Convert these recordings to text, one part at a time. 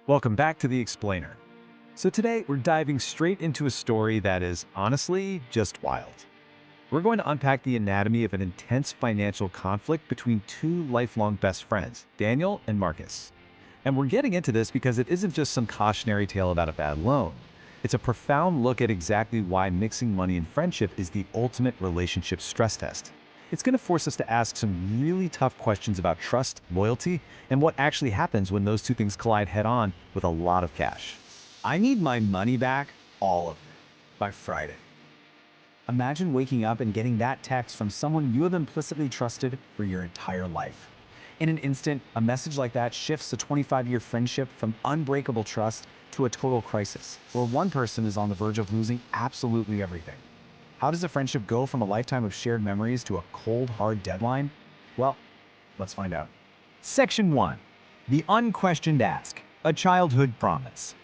Welcome back to The Explainer. So today we're diving straight into a story that is honestly just wild. We're going to unpack the anatomy of an intense financial conflict between two lifelong best friends, Daniel and Marcus. And we're getting into this because it isn't just some cautionary tale about a bad loan. It's a profound look at exactly why mixing money and friendship is the ultimate relationship stress test. It's going to force us to ask some really tough questions about trust, loyalty, and what actually happens when those two things collide head-on with a lot of cash. I need my money back, all of it, by Friday. Imagine waking up and getting that text from someone you have implicitly trusted for your entire life. In an instant, a message like that shifts a 25-year friendship from unbreakable trust to a total crisis, where one person is on the verge of losing absolutely everything. How does a friendship go from a lifetime of shared memories to a cold, hard deadline? Well, let's find out. Section 1. The Unquestioned Ask, a Childhood Promise.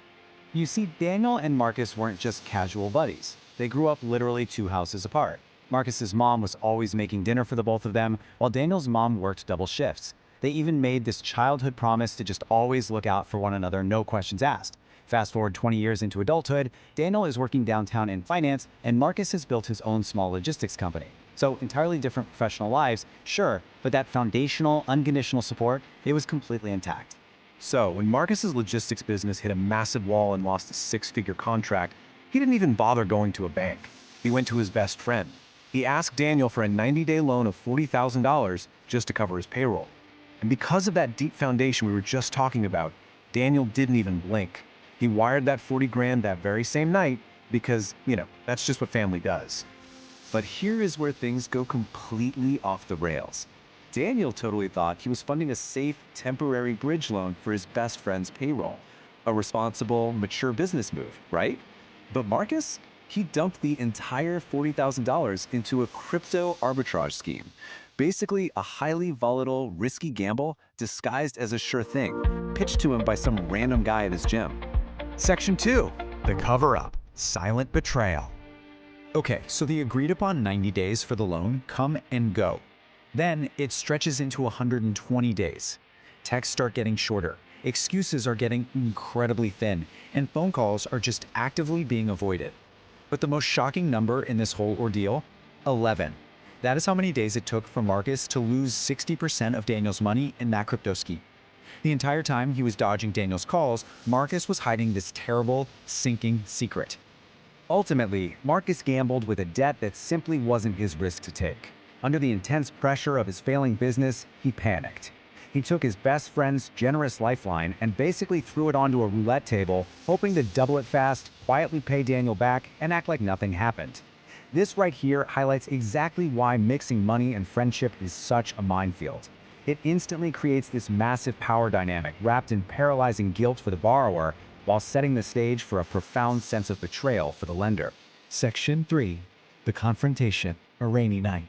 You see, Daniel and Marcus weren't just casual buddies. They grew up literally 2 houses apart. Marcus's mom was always making dinner for the both of them, while Daniel's mom worked double shifts. They even made this childhood promise to just always look out for one another, no questions asked. Fast forward 20 years into adulthood, Daniel is working downtown in finance, and Marcus has built his own small logistics company. So entirely different professional lives, sure, but that foundational, unconditional support, it was completely intact. So when Marcus's logistics business hit a massive wall and lost a 6-figure contract, he didn't even bother going to a bank. He went to his best friend. He asked Daniel for a 90-day loan of $40,000 just to cover his payroll. And because of that deep foundation we were just talking about, Daniel didn't even blink. He wired that 40 grand that very same night because, that's just what family does. But here is where things go completely off the rails. Daniel totally thought he was funding a safe, temporary bridge loan for his best friend's payroll. A responsible, mature business move, right? But Marcus, he dumped the entire $40,000 into a crypto arbitrage scheme. Basically, a highly volatile, risky gamble disguised as a sure thing, pitched to him by some random guy at his gym. Section 2. The Cover-Up, Silent Betrayal. Okay, so the agreed upon 90 days for the loan come and go. Then it stretches into 120 days. Texts start getting shorter, excuses are getting incredibly thin, and phone calls are just actively being avoided. But the most shocking number in this whole ordeal? 11. That is how many days it took for Marcus to lose 60% of Daniel's money in that crypto scheme. The entire time he was dodging Daniel's calls, Marcus was hiding this terrible, sinking secret. Ultimately, Marcus gambled with a debt that simply wasn't his risk to take. Under the intense pressure of his failing business, he panicked. He took his best friend's generous lifeline and basically threw it onto a roulette table, hoping to double it fast, quietly pay Daniel back, and act like nothing happened. This right here highlights exactly why mixing money and friendship is such a minefield. It instantly creates this massive power dynamic wrapped in paralyzing guilt for the borrower, while setting the stage for a profound sense of betrayal for the lender. Section 3. The Confrontation, a Rainy Night.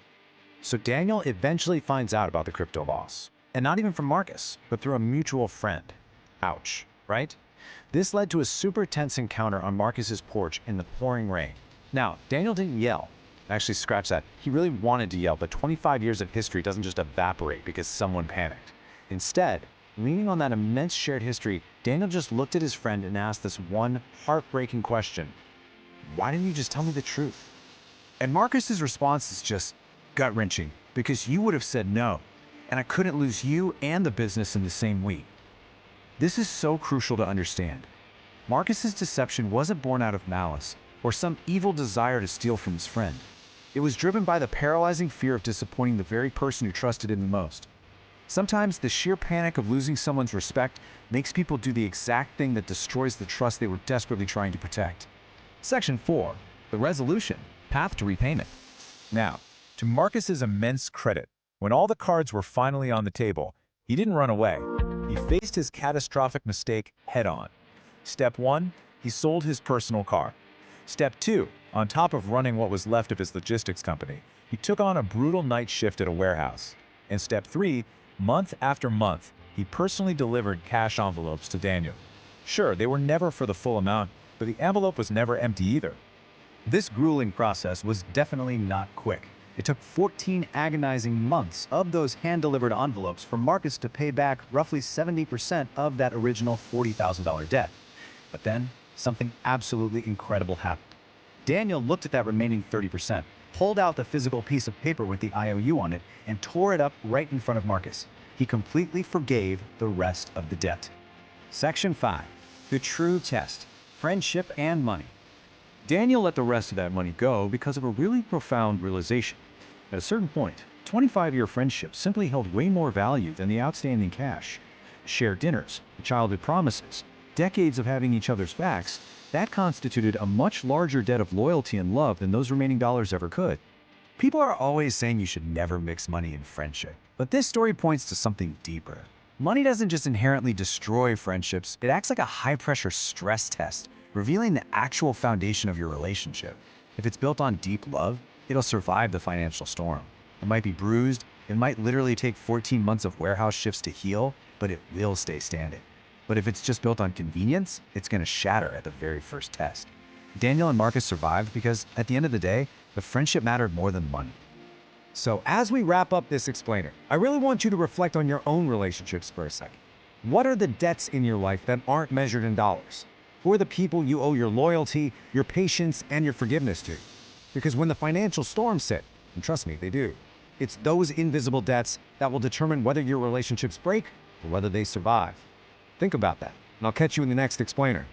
So Daniel eventually finds out about the crypto loss. And not even from Marcus, but through a mutual friend. Ouch, right? This led to a super tense encounter on Marcus's porch in the pouring rain. Now, Daniel didn't yell. Actually, scratch that. He really wanted to yell, but 25 years of history doesn't just evaporate because someone panicked. Instead, leaning on that immense shared history, Daniel just looked at his friend and asked this one heartbreaking question. Why didn't you just tell me the truth? And Marcus's response is just gut-wrenching, because you would have said no, and I couldn't lose you and the business in the same week. This is so crucial to understand. Marcus's deception wasn't born out of malice or some evil desire to steal from his friend. It was driven by the paralyzing fear of disappointing the very person who trusted him the most. Sometimes the sheer panic of losing someone's respect makes people do the exact thing that destroys the trust they were desperately trying to protect. Section 4. The Resolution, Path to Repayment. Now, to Marcus's immense credit, when all the cards were finally on the table, he didn't run away. He faced his catastrophic mistake head-on. Step 1, he sold his personal car. Step 2, on top of running what was left of his logistics company, he took on a brutal night shift at a warehouse. And Step 3, month after month, he personally delivered cash envelopes to Daniel. Sure, they were never for the full amount, but the envelope was never empty either. This grueling process was definitely not quick. It took 14 agonizing months of those hand-delivered envelopes for Marcus to pay back roughly 70% of that original $40,000 debt. But then, something absolutely incredible happened. Daniel looked at that remaining 30%, pulled out the physical piece of paper with the IOU on it, and tore it up right in front of Marcus. He completely forgave the rest of the debt. Section 5. The true test. Friendship and money. Daniel let the rest of that money go because of a really profound realization. At a certain point, 25-year friendship simply held way more value than the outstanding cash. Shared dinners, childhood promises, decades of having each other's backs, that constituted a much larger debt of loyalty and love than those remaining dollars ever could. People are always saying you should never mix money and friendship, but this story points to something deeper. Money doesn't just inherently destroy friendships, it acts like a high-pressure stress test, revealing the actual foundation of your relationship. If it's built on deep love, it'll survive the financial storm. It might be bruised, it might literally take 14 months of warehouse shifts to heal, but it will stay standing. But if it's just built on convenience, it's going to shatter at the very first test. Daniel and Marcus survived because, at the end of the day, the friendship mattered more than money. So as we wrap up this explainer, I really want you to reflect on your own relationships for a second. What are the debts in your life that aren't measured in dollars? Who are the people you owe your loyalty, your patience, and your forgiveness to? Because when the financial storms hit, and trust me, they do, it's those invisible debts that will determine whether your relationships break or whether they survive. Think about that, and I'll catch you in the next explainer.